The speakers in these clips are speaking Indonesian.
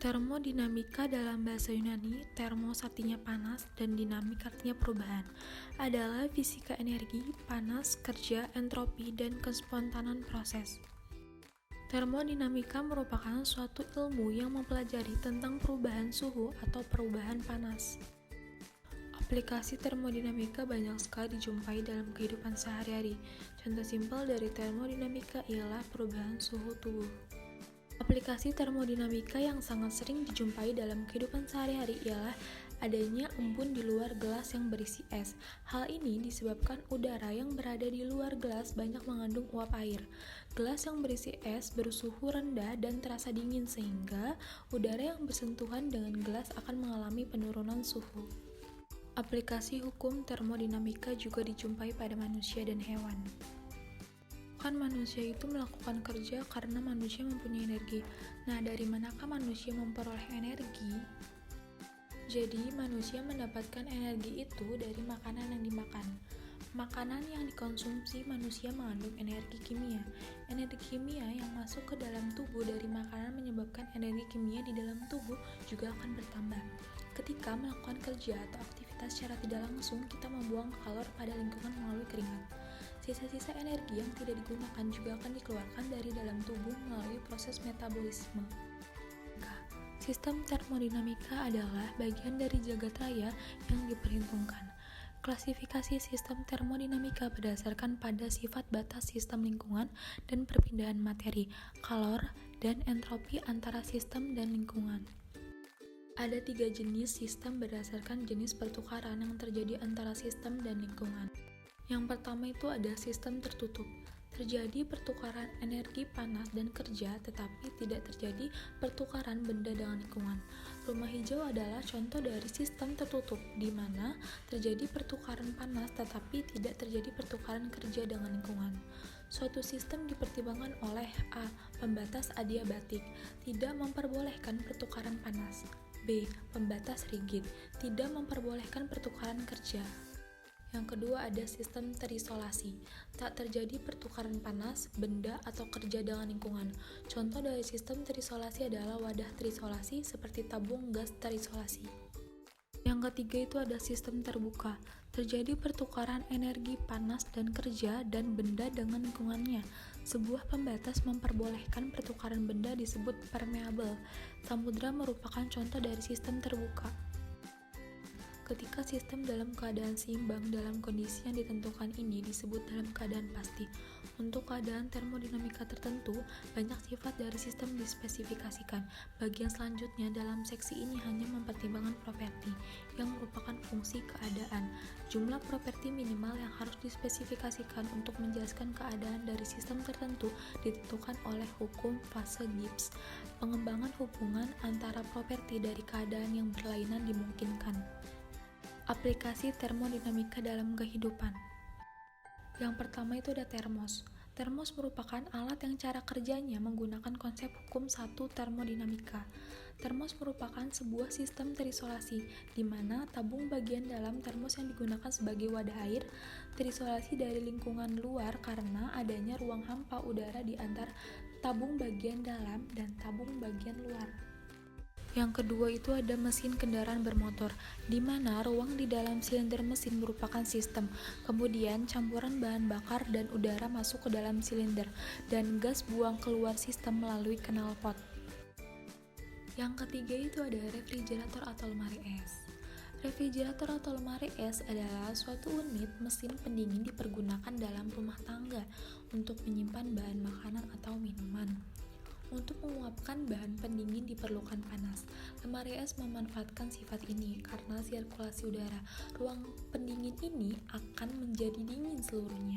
Termodinamika dalam bahasa Yunani, termos artinya panas dan dinamik artinya perubahan, adalah fisika energi, panas, kerja, entropi, dan kespontanan proses. Termodinamika merupakan suatu ilmu yang mempelajari tentang perubahan suhu atau perubahan panas. Aplikasi termodinamika banyak sekali dijumpai dalam kehidupan sehari-hari. Contoh simpel dari termodinamika ialah perubahan suhu tubuh. Aplikasi termodinamika yang sangat sering dijumpai dalam kehidupan sehari-hari ialah adanya embun di luar gelas yang berisi es. Hal ini disebabkan udara yang berada di luar gelas banyak mengandung uap air. Gelas yang berisi es bersuhu rendah dan terasa dingin sehingga udara yang bersentuhan dengan gelas akan mengalami penurunan suhu. Aplikasi hukum termodinamika juga dijumpai pada manusia dan hewan. Manusia itu melakukan kerja karena manusia mempunyai energi. Nah, dari manakah manusia memperoleh energi? Jadi, manusia mendapatkan energi itu dari makanan yang dimakan. Makanan yang dikonsumsi manusia mengandung energi kimia. Energi kimia yang masuk ke dalam tubuh dari makanan menyebabkan energi kimia di dalam tubuh juga akan bertambah. Ketika melakukan kerja atau aktivitas secara tidak langsung, kita membuang kalori pada lingkungan melalui keringat. Sisa-sisa energi yang tidak digunakan juga akan dikeluarkan dari dalam tubuh melalui proses metabolisme. Sistem termodinamika adalah bagian dari jagat raya yang diperhitungkan. Klasifikasi sistem termodinamika berdasarkan pada sifat batas sistem lingkungan dan perpindahan materi, kalor, dan entropi antara sistem dan lingkungan. Ada 3 jenis sistem berdasarkan jenis pertukaran yang terjadi antara sistem dan lingkungan. Yang pertama itu ada sistem tertutup. Terjadi pertukaran energi panas dan kerja, tetapi tidak terjadi pertukaran benda dengan lingkungan. Rumah hijau adalah contoh dari sistem tertutup, di mana terjadi pertukaran panas tetapi tidak terjadi pertukaran kerja dengan lingkungan. Suatu sistem dipertimbangkan oleh A. Pembatas adiabatik, tidak memperbolehkan pertukaran panas. B. Pembatas rigid, tidak memperbolehkan pertukaran kerja. Yang kedua ada sistem terisolasi, tak terjadi pertukaran panas, benda, atau kerja dengan lingkungan. Contoh dari sistem terisolasi adalah wadah terisolasi seperti tabung gas terisolasi. Yang ketiga itu ada sistem terbuka, terjadi pertukaran energi panas dan kerja dan benda dengan lingkungannya. Sebuah pembatas memperbolehkan pertukaran benda disebut permeabel. Samudra merupakan contoh dari sistem terbuka. Ketika sistem dalam keadaan seimbang dalam kondisi yang ditentukan ini disebut dalam keadaan pasti. Untuk keadaan termodinamika tertentu, banyak sifat dari sistem dispesifikasikan. Bagian selanjutnya dalam seksi ini hanya mempertimbangkan properti, yang merupakan fungsi keadaan. Jumlah properti minimal yang harus dispesifikasikan untuk menjelaskan keadaan dari sistem tertentu ditentukan oleh hukum fase Gibbs. Pengembangan hubungan antara properti dari keadaan yang berlainan dimungkinkan. Aplikasi termodinamika dalam kehidupan. Yang pertama itu ada termos. Termos merupakan alat yang cara kerjanya menggunakan konsep hukum satu termodinamika. Termos merupakan sebuah sistem terisolasi, di mana tabung bagian dalam termos yang digunakan sebagai wadah air terisolasi dari lingkungan luar karena adanya ruang hampa udara di antara tabung bagian dalam dan tabung bagian luar. Yang kedua itu ada mesin kendaraan bermotor, di mana ruang di dalam silinder mesin merupakan sistem. Kemudian campuran bahan bakar dan udara masuk ke dalam silinder, dan gas buang keluar sistem melalui knalpot. Yang ketiga itu ada refrigerator atau lemari es. Refrigerator atau lemari es adalah suatu unit mesin pendingin dipergunakan dalam rumah tangga untuk menyimpan bahan makanan atau minuman. Untuk menguapkan bahan pendingin diperlukan panas. Lemari es memanfaatkan sifat ini karena sirkulasi udara. Ruang pendingin ini akan menjadi dingin seluruhnya.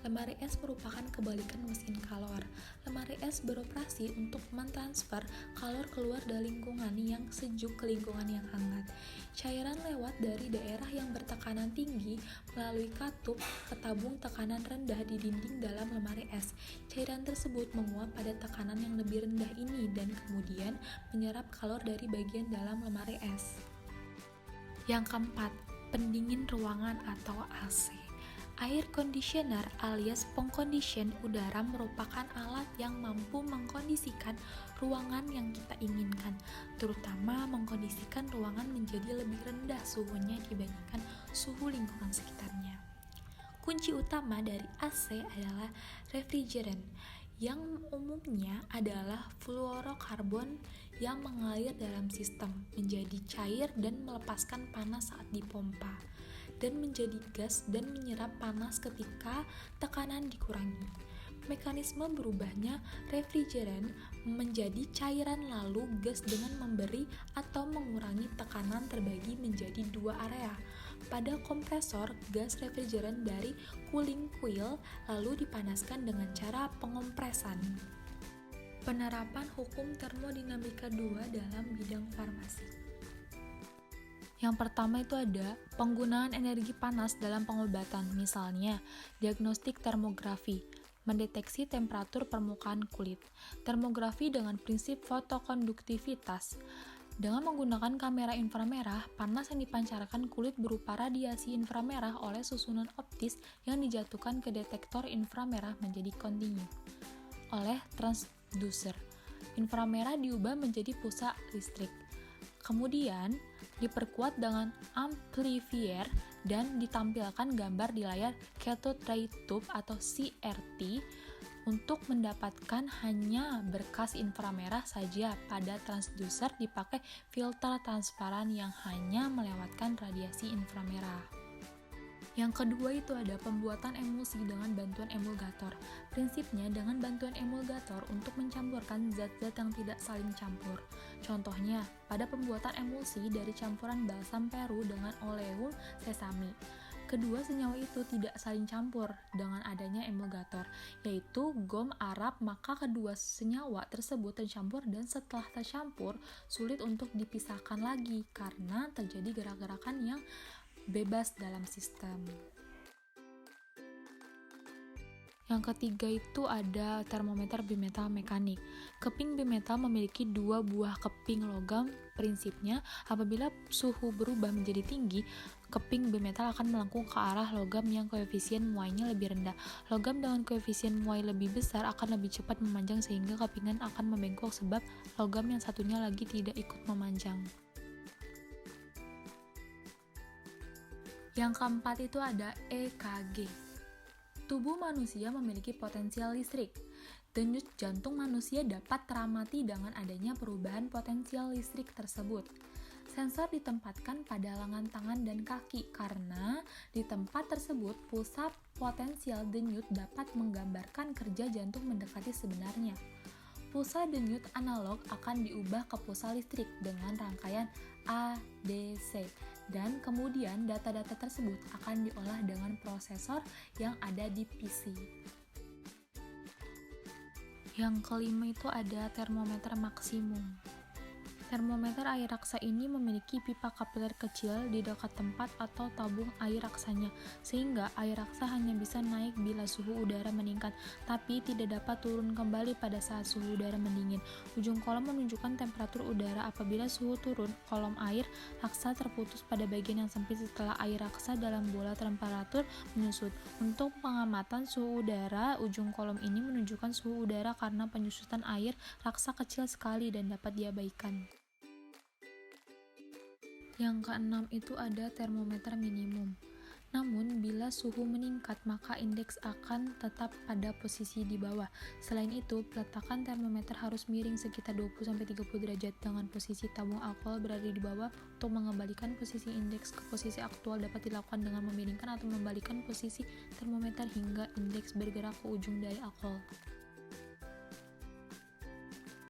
Lemari es merupakan kebalikan mesin kalor. Lemari es beroperasi untuk mentransfer kalor keluar dari lingkungan yang sejuk ke lingkungan yang hangat. Cairan lewat dari daerah yang bertekanan tinggi melalui katup ke tabung tekanan rendah di dinding dalam lemari es. Cairan tersebut menguap pada tekanan yang lebih rendah ini dan kemudian menyerap kalor dari bagian dalam lemari es. Yang keempat, pendingin ruangan atau AC. Air conditioner alias pengkondisi udara merupakan alat yang mampu mengkondisikan ruangan yang kita inginkan, terutama mengkondisikan ruangan menjadi lebih rendah suhunya dibandingkan suhu lingkungan sekitarnya. Kunci utama dari AC adalah refrigeran, yang umumnya adalah fluorokarbon yang mengalir dalam sistem, menjadi cair dan melepaskan panas saat dipompa, dan menjadi gas dan menyerap panas ketika tekanan dikurangi. Mekanisme berubahnya refrigeran menjadi cairan lalu gas dengan memberi atau mengurangi tekanan terbagi menjadi dua area. Pada kompresor, gas refrigeran dari cooling coil lalu dipanaskan dengan cara pengompresan. Penerapan hukum termodinamika 2 dalam bidang farmasi. Yang pertama itu ada penggunaan energi panas dalam pengobatan, misalnya diagnostik termografi, mendeteksi temperatur permukaan kulit. Termografi dengan prinsip fotokonduktivitas. Dengan menggunakan kamera inframerah, panas yang dipancarkan kulit berupa radiasi inframerah oleh susunan optis yang dijatuhkan ke detektor inframerah menjadi kontinu oleh transducer. Inframerah diubah menjadi pusat listrik. Kemudian diperkuat dengan amplifier dan ditampilkan gambar di layar cathode ray tube atau CRT. Untuk mendapatkan hanya berkas inframerah saja, pada transducer dipakai filter transparan yang hanya melewatkan radiasi inframerah. Yang kedua itu ada pembuatan emulsi dengan bantuan emulgator. Prinsipnya dengan bantuan emulgator untuk mencampurkan zat-zat yang tidak saling campur. Contohnya, pada pembuatan emulsi dari campuran balsam peru dengan oleum sesame. Kedua senyawa itu tidak saling campur dengan adanya emulgator, yaitu gom Arab, maka kedua senyawa tersebut tercampur dan setelah tercampur sulit untuk dipisahkan lagi karena terjadi gerak-gerakan yang bebas dalam sistem. Yang ketiga itu ada termometer bimetal mekanik. Keping bimetal memiliki dua buah keping logam. Prinsipnya, apabila suhu berubah menjadi tinggi, keping bimetal akan melengkung ke arah logam yang koefisien muainya lebih rendah. Logam dengan koefisien muai lebih besar akan lebih cepat memanjang sehingga kepingan akan membengkok sebab logam yang satunya lagi tidak ikut memanjang. Yang keempat itu ada EKG. Tubuh manusia memiliki potensial listrik. Denyut jantung manusia dapat teramati dengan adanya perubahan potensial listrik tersebut. Sensor ditempatkan pada lengan tangan dan kaki karena di tempat tersebut pusat potensial denyut dapat menggambarkan kerja jantung mendekati sebenarnya. Pulsa denyut analog akan diubah ke pulsa listrik dengan rangkaian ADC, dan kemudian data-data tersebut akan diolah dengan prosesor yang ada di PC. Yang kelima itu ada termometer maksimum. Termometer air raksa ini memiliki pipa kapiler kecil di dekat tempat atau tabung air raksanya, sehingga air raksa hanya bisa naik bila suhu udara meningkat, tapi tidak dapat turun kembali pada saat suhu udara mendingin. Ujung kolom menunjukkan temperatur udara. Apabila suhu turun, kolom air raksa terputus pada bagian yang sempit setelah air raksa dalam bola temperatur menyusut. Untuk pengamatan suhu udara, ujung kolom ini menunjukkan suhu udara karena penyusutan air raksa kecil sekali dan dapat diabaikan. Yang keenam itu ada termometer minimum. Namun, bila suhu meningkat, maka indeks akan tetap pada posisi di bawah. Selain itu, peletakan termometer harus miring sekitar 20-30 derajat dengan posisi tabung alkohol berada di bawah. Untuk mengembalikan posisi indeks ke posisi aktual dapat dilakukan dengan memiringkan atau membalikan posisi termometer hingga indeks bergerak ke ujung dari alkohol.